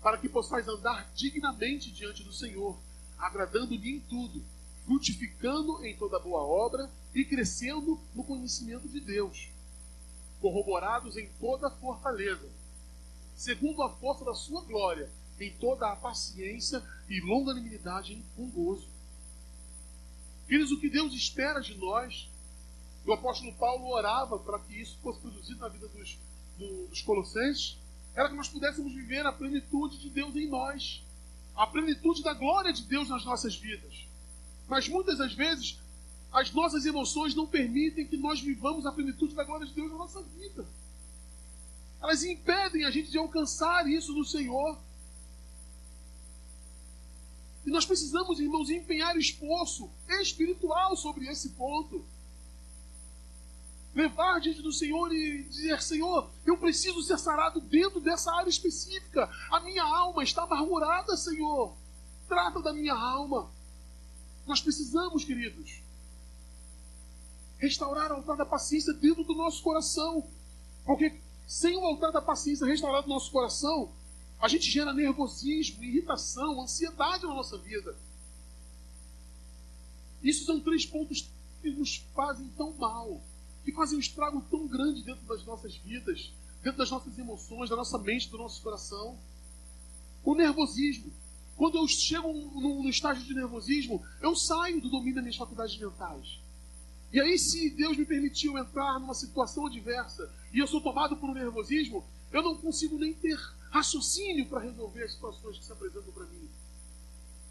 para que possais andar dignamente diante do Senhor, agradando-lhe em tudo, frutificando em toda boa obra e crescendo no conhecimento de Deus, corroborados em toda a fortaleza, segundo a força da sua glória, em toda a paciência e longanimidade com gozo. Queridos, o que Deus espera de nós, o apóstolo Paulo orava para que isso fosse produzido na vida dos colossenses, era que nós pudéssemos viver a plenitude de Deus em nós, a plenitude da glória de Deus nas nossas vidas. Mas muitas das vezes, as nossas emoções não permitem que nós vivamos a plenitude da glória de Deus na nossa vida. Elas impedem a gente de alcançar isso no Senhor. E nós precisamos, irmãos, empenhar esforço espiritual sobre esse ponto. Levar diante do Senhor e dizer: Senhor, eu preciso ser sarado dentro dessa área específica. A minha alma está amargurada, Senhor. Trata da minha alma. Nós precisamos, queridos, restaurar o altar da paciência dentro do nosso coração. Porque sem o altar da paciência restaurado no nosso coração, a gente gera nervosismo, irritação, ansiedade na nossa vida. Isso são 3 pontos que nos fazem tão mal, que fazem um estrago tão grande dentro das nossas vidas, dentro das nossas emoções, da nossa mente, do nosso coração. O nervosismo. Quando eu chego no estágio de nervosismo, eu saio do domínio das minhas faculdades mentais. E aí, se Deus me permitiu entrar numa situação adversa e eu sou tomado por um nervosismo, eu não consigo nem ter raciocínio para resolver as situações que se apresentam para mim.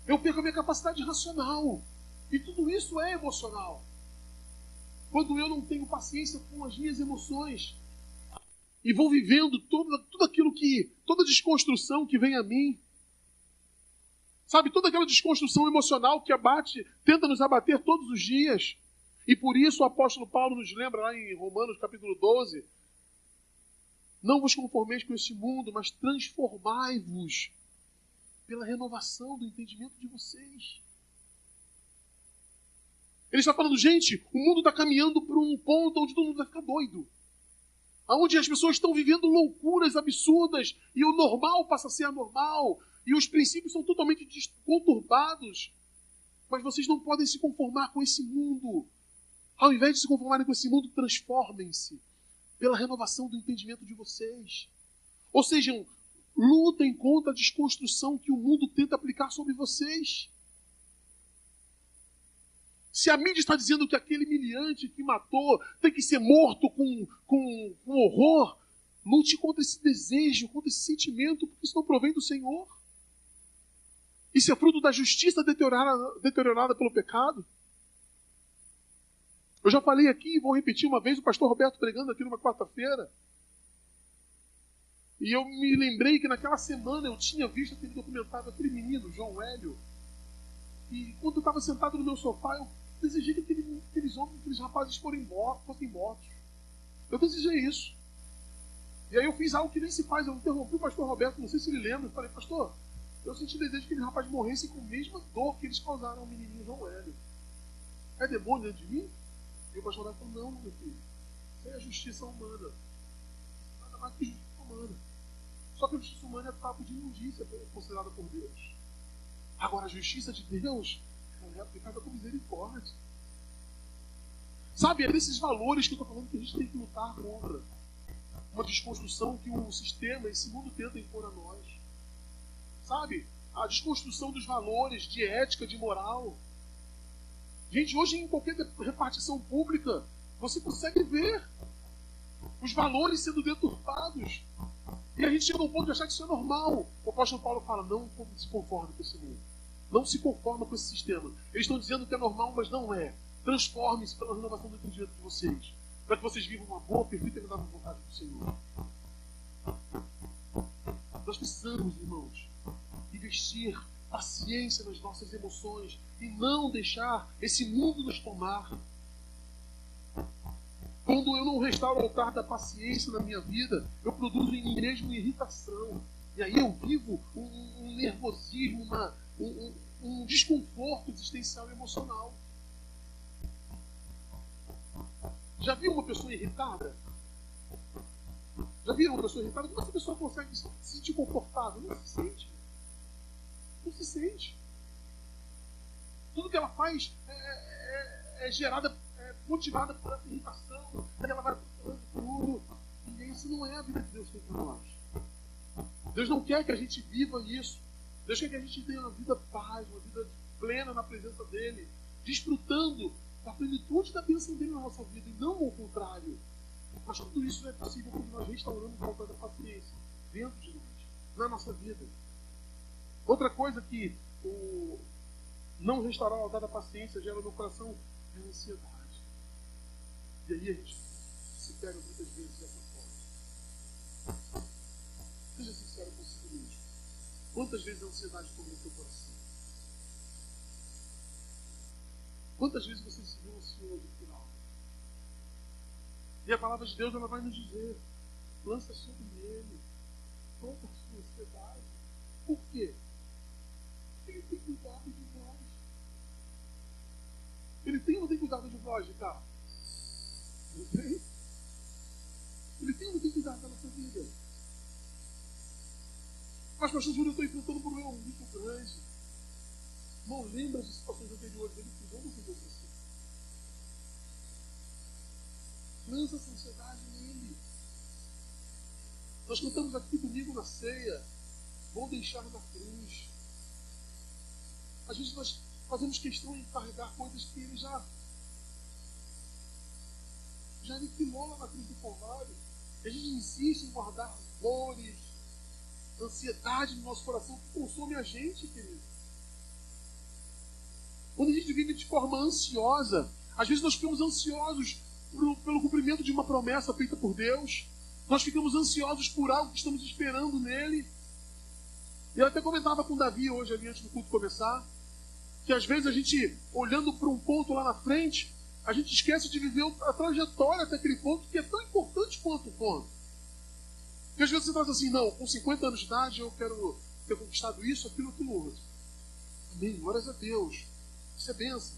Eu perco a minha capacidade racional. E tudo isso é emocional. Quando eu não tenho paciência com as minhas emoções e vou vivendo tudo aquilo toda desconstrução que vem a mim, sabe, toda aquela desconstrução emocional que tenta nos abater todos os dias. E por isso o apóstolo Paulo nos lembra lá em Romanos capítulo 12, não vos conformeis com este mundo, mas transformai-vos pela renovação do entendimento de vocês. Ele está falando: gente, o mundo está caminhando para um ponto onde todo mundo vai ficar doido. Onde as pessoas estão vivendo loucuras absurdas e o normal passa a ser anormal e os princípios são totalmente conturbados. Mas vocês não podem se conformar com esse mundo. Ao invés de se conformarem com esse mundo, transformem-se pela renovação do entendimento de vocês. Ou seja, lutem contra a desconstrução que o mundo tenta aplicar sobre vocês. Se a mídia está dizendo que aquele miliante que matou tem que ser morto com horror, lute contra esse desejo, contra esse sentimento, porque isso não provém do Senhor. Isso é fruto da justiça deteriorada pelo pecado. Eu já falei aqui e vou repetir uma vez, o pastor Roberto pregando aqui numa quarta-feira. E eu me lembrei que naquela semana eu tinha visto aquele documentário daquele menino, João Hélio. E quando eu estava sentado no meu sofá, eu desejei que aqueles rapazes fossem mortos. Eu desejei isso. E aí eu fiz algo que nem se faz. Eu interrompi o pastor Roberto, não sei se ele lembra. Eu falei: pastor, eu senti desejo que aquele rapaz morresse com a mesma dor que eles causaram ao menininho João Hélio. É demônio dentro de mim? E o pastor Roberto falou: não, meu filho. Isso é a justiça humana. Nada mais que justiça humana. Só que a justiça humana é papo de imundícia considerada por Deus. Agora, a justiça de Deus é aplicada com misericórdia. Sabe, é desses valores que eu estou falando que a gente tem que lutar contra. Uma desconstrução que o sistema, esse mundo tenta impor a nós. Sabe, a desconstrução dos valores de ética, de moral. Gente, hoje em qualquer repartição pública, você consegue ver os valores sendo deturpados. E a gente chega num ponto de achar que isso é normal. O apóstolo Paulo fala: não se conforme com esse mundo. Não se conforma com esse sistema. Eles estão dizendo que é normal, mas não é. Transforme-se pela renovação do entendimento de vocês, para que vocês vivam uma boa, perfeita e agradável vontade do Senhor. Nós precisamos, irmãos, investir paciência nas nossas emoções e não deixar esse mundo nos tomar. Quando eu não restauro o altar da paciência na minha vida, eu produzo em mim mesmo irritação. E aí eu vivo um nervosismo, um desconforto existencial e emocional. Já viu uma pessoa irritada? Já viram uma pessoa irritada? Como essa pessoa consegue se sentir confortável? Não se sente. Não se sente. Tudo que ela faz é gerada motivada por essa irritação, e ela vai procurando tudo. E isso não é a vida que Deus tem para nós. Deus não quer que a gente viva isso. Deus quer que a gente tenha uma vida paz, uma vida plena na presença dEle, desfrutando da plenitude da bênção dEle na nossa vida, e não ao contrário. Mas tudo isso não é possível quando nós restauramos o altar da paciência dentro de nós, na nossa vida. Outra coisa que o não restaurar o altar da paciência gera no coração é a ansiedade. E aí a gente se pega muitas vezes dessa forma. Seja sincero consigo mesmo. Quantas vezes a ansiedade tomou o teu coração? Quantas vezes você se viu ansioso por algo? E a palavra de Deus, ela vai nos dizer: lança sobre ele toda a sua ansiedade. Por quê? Ele tem cuidado de nós. Ele tem ou não tem cuidado de nós, Ricardo? Não tem? Ele tem ou não tem cuidado da nossa vida? Mas, pastor Júlio, eu estou enfrentando um problema muito grande. Não lembra de situações anteriores. Ele cuidou do que você. Lança essa ansiedade nele. Nós cantamos aqui domingo na ceia: vou deixar na cruz. Às vezes nós fazemos questão de carregar coisas que ele já aniquilou lá na cruz do Calvário. A gente insiste em guardar dores, ansiedade no nosso coração que consome a gente, querido. Quando a gente vive de forma ansiosa, às vezes nós ficamos ansiosos pelo cumprimento de uma promessa feita por Deus. Nós ficamos ansiosos por algo que estamos esperando nele. Eu até comentava com o Davi hoje, ali antes do culto começar, que às vezes a gente, olhando para um ponto lá na frente, a gente esquece de viver a trajetória até aquele ponto, que é tão importante quanto o ponto. E às vezes você fala assim: não, com 50 anos de idade eu quero ter conquistado isso, aquilo, aquilo outro. Amém, glórias a Deus. Isso é bênção.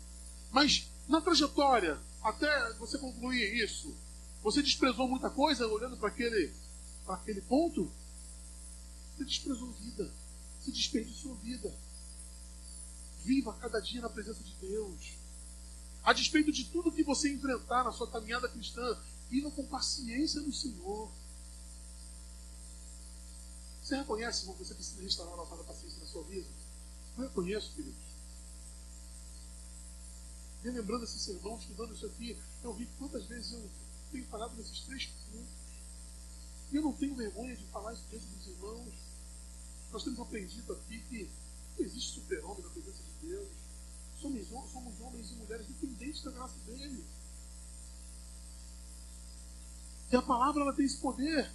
Mas na trajetória, até você concluir isso, você desprezou muita coisa olhando para aquele ponto? Você desprezou vida. Você desperdiçou vida. Viva cada dia na presença de Deus. A despeito de tudo que você enfrentar na sua caminhada cristã, indo com paciência no Senhor. Você reconhece que você precisa restaurar a altar da paciência na sua vida? Eu reconheço, queridos. E lembrando esse sermão, estudando isso aqui, eu vi quantas vezes eu tenho falado nesses 3 pontos. E eu não tenho vergonha de falar isso diante dos irmãos. Nós temos aprendido aqui que não existe super-homem na presença de Deus. Somos homens e mulheres dependentes da graça dele. E a palavra, ela tem esse poder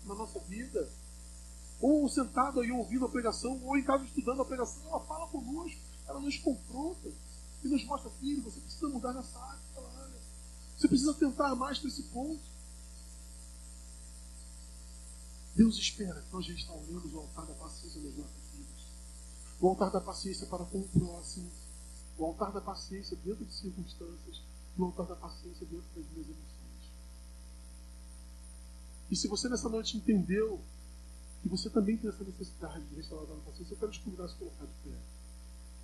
na nossa vida. Ou sentado aí ouvindo a pregação, ou em casa estudando a pregação, ela fala conosco, ela nos confronta e nos mostra: filho, você precisa mudar nessa área. Você precisa tentar mais para esse ponto. Deus espera que nós restauremos o altar da paciência nas nossas vidas. O altar da paciência para com o próximo. O altar da paciência dentro de circunstâncias. O altar da paciência dentro das minhas emoções. E se você nessa noite entendeu que você também tem essa necessidade de restaurar a paciência, eu quero te convidar a se colocar de pé.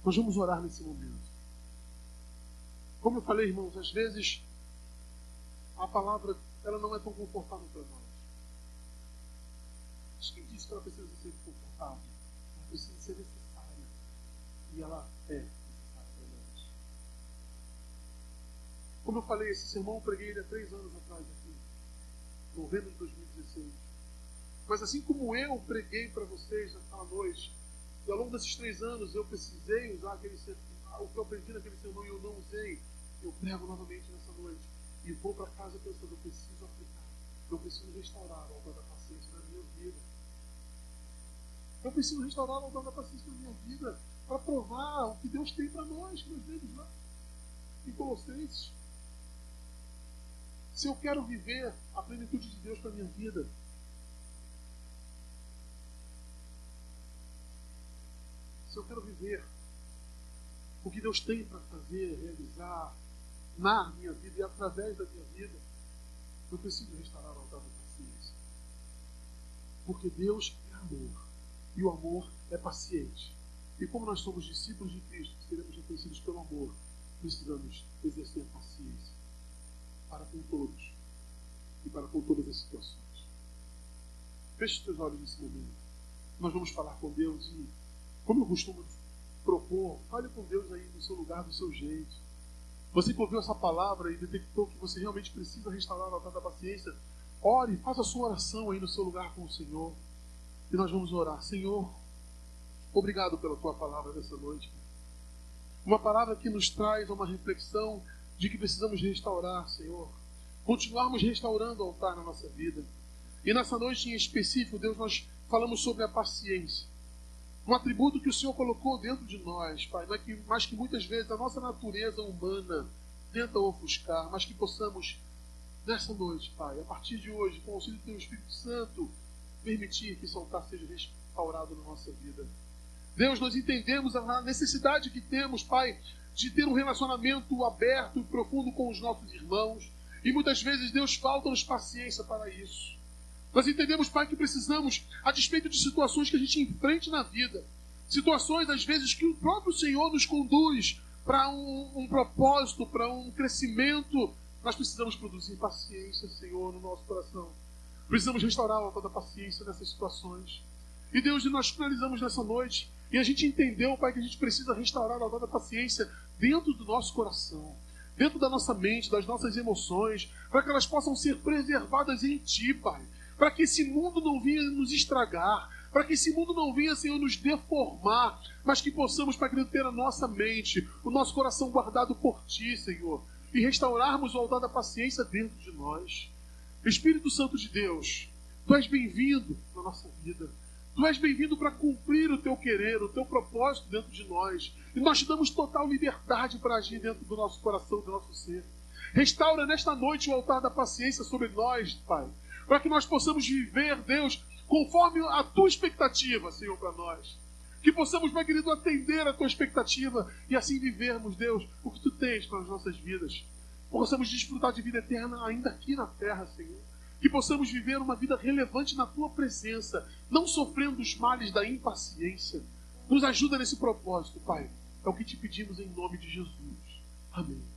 Nós vamos orar nesse momento. Como eu falei, irmãos, às vezes a palavra, ela não é tão confortável para nós. Mas quem disse que ela precisa ser confortável? Ela precisa ser necessária. E ela é necessária para nós. Como eu falei, esse sermão eu preguei ele há 3 anos atrás aqui, em novembro de 2016. Mas assim como eu preguei para vocês naquela noite, e ao longo desses 3 anos eu precisei usar o que eu aprendi naquele sermão e eu não usei, eu prego novamente nessa noite. E vou para casa pensando: eu preciso aplicar. Eu preciso restaurar o altar da paciência na minha vida. Eu preciso restaurar o altar da paciência na minha vida para provar o que Deus tem para nós, que nós vemos lá em Colossenses. Se eu quero viver a plenitude de Deus para a minha vida, se eu quero viver o que Deus tem para fazer, realizar na minha vida e através da minha vida, eu preciso restaurar o altar da paciência. Porque Deus é amor. E o amor é paciente. E como nós somos discípulos de Cristo, que seremos reconhecidos pelo amor, precisamos exercer a paciência. para com todos e para com todas as situações. Feche os teus olhos nesse momento. Nós vamos falar com Deus e, como eu costumo propor, fale com Deus aí no seu lugar, do seu jeito. Você que ouviu essa palavra e detectou que você realmente precisa restaurar o altar da paciência, ore, faça a sua oração aí no seu lugar com o Senhor. E nós vamos orar. Senhor, obrigado pela tua palavra dessa noite. Uma palavra que nos traz uma reflexão de que precisamos restaurar, Senhor. Continuarmos restaurando o altar na nossa vida. E nessa noite em específico, Deus, nós falamos sobre a paciência. Um atributo que o Senhor colocou dentro de nós, Pai, mas que muitas vezes a nossa natureza humana tenta ofuscar, mas que possamos, nessa noite, Pai, a partir de hoje, com o auxílio do Teu Espírito Santo, permitir que esse altar seja restaurado na nossa vida. Deus, nós entendemos a necessidade que temos, Pai, de ter um relacionamento aberto e profundo com os nossos irmãos. E muitas vezes, Deus, falta-nos paciência para isso. Nós entendemos, Pai, que precisamos, a despeito de situações que a gente enfrente na vida, situações, às vezes, que o próprio Senhor nos conduz para um propósito, para um crescimento, nós precisamos produzir paciência, Senhor, no nosso coração. Precisamos restaurar o altar da paciência nessas situações. E Deus, nós finalizamos nessa noite, e a gente entendeu, Pai, que a gente precisa restaurar o altar da paciência dentro do nosso coração, dentro da nossa mente, das nossas emoções, para que elas possam ser preservadas em Ti, Pai. Para que esse mundo não venha nos estragar, para que esse mundo não venha, Senhor, nos deformar, mas que possamos, Pai, ter a nossa mente, o nosso coração guardado por Ti, Senhor, e restaurarmos o altar da paciência dentro de nós. Espírito Santo de Deus, Tu és bem-vindo na nossa vida. Tu és bem-vindo para cumprir o Teu querer, o Teu propósito dentro de nós. E nós te damos total liberdade para agir dentro do nosso coração, do nosso ser. Restaura nesta noite o altar da paciência sobre nós, Pai, para que nós possamos viver, Deus, conforme a Tua expectativa, Senhor, para nós. Que possamos, meu querido, atender a Tua expectativa e assim vivermos, Deus, o que Tu tens para as nossas vidas. Possamos desfrutar de vida eterna ainda aqui na terra, Senhor. Que possamos viver uma vida relevante na Tua presença, não sofrendo os males da impaciência. Nos ajuda nesse propósito, Pai. É o que Te pedimos em nome de Jesus. Amém.